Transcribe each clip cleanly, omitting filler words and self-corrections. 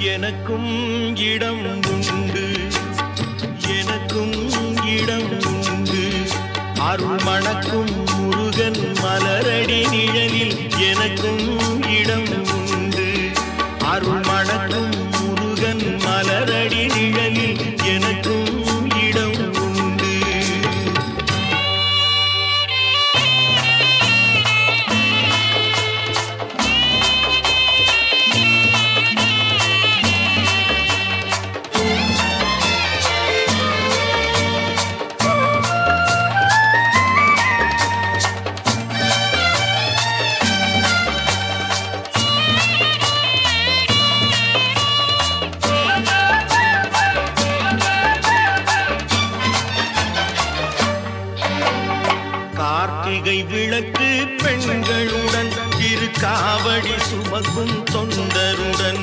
எனக்கும் இடம் உண்டு, எனக்கும் இடம் உண்டு. அருள் மணக்கும் முருகன் மலரடி நிழலில் எனக்கும் இடம் உண்டு. அருள் மணக்கும் முருகன் மலரடி நிழலில் எனக்கும் இடம் உண்டு. கார்த்திகை விளக்கு பெண்களுடன் திருக்காவடி சுமக்கும் தொண்டருடன்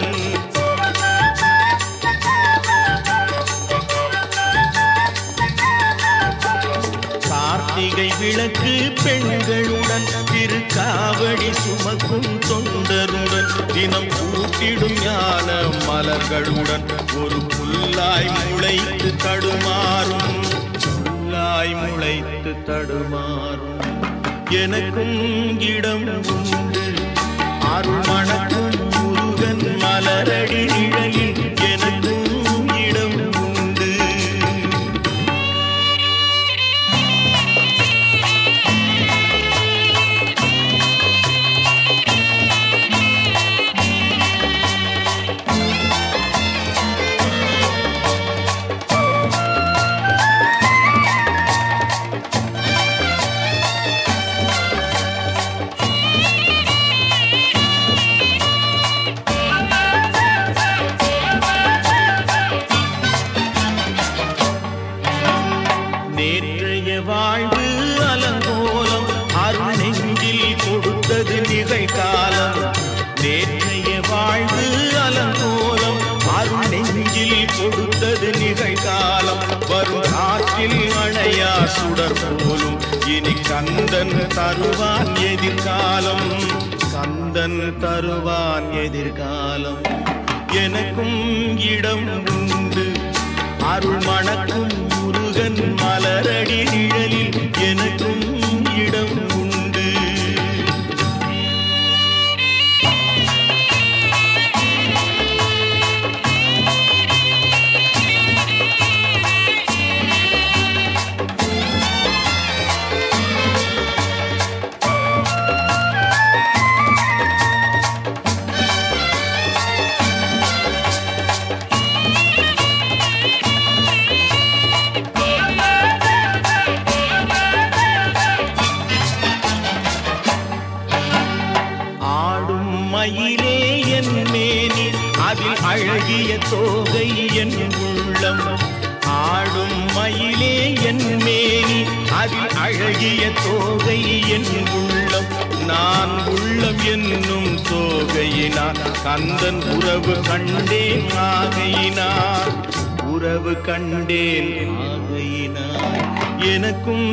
கார்த்திகை விளக்கு பெண்களுடன் திருக்காவடி சுமக்கும் தொண்டருடன் தினம் கூட்டிடும் ஞான மலர்களுடன் ஒரு புல்லாய் முளைத்து தடுமாறும், புல்லாய் முளைத்து தடுமாறும். எனக்கும் இடம் உண்டு. அருள் மணக்கும் முருகன் மலரடி நிழலில் எனக்கும் இடம் உண்டு. நேற்றைய வாழ்வு அலங்கோலம் அருள் நெஞ்சில் கொடுத்தது நிகழ்காலம். நேற்றைய வாழ்வு அலங்கோலம் அருள் நெஞ்சில் கொடுத்தது நிகழ்காலம். வரும் காற்றில் அணையா சுடர் போலும் இனி கந்தன் தருவான் எதிர்காலம், கந்தன் தருவான் எதிர்காலம். எனக்கும் இடம் உண்டு. அருள் மணக்கும் முருகன் மலரடி நிழலில் எனக்கும் இடம் உண்டு. மயிலே என் மேனி அதில் அழகிய தோகை என் உள்ளம். ஆடும் மயிலே என் மேனி அதில் அழகிய தோகை என் உள்ளம். நான் உள்ளம் என்னும் தோகையினார் கந்தன் உறவு கண்டேன் ஆகையினார், உறவு கண்டேன் ஆகையினார். எனக்கும்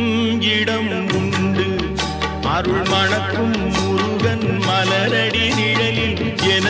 இடம் உண்டு. அருள் மணக்கும் முருகன் மலரடி நிழலில் என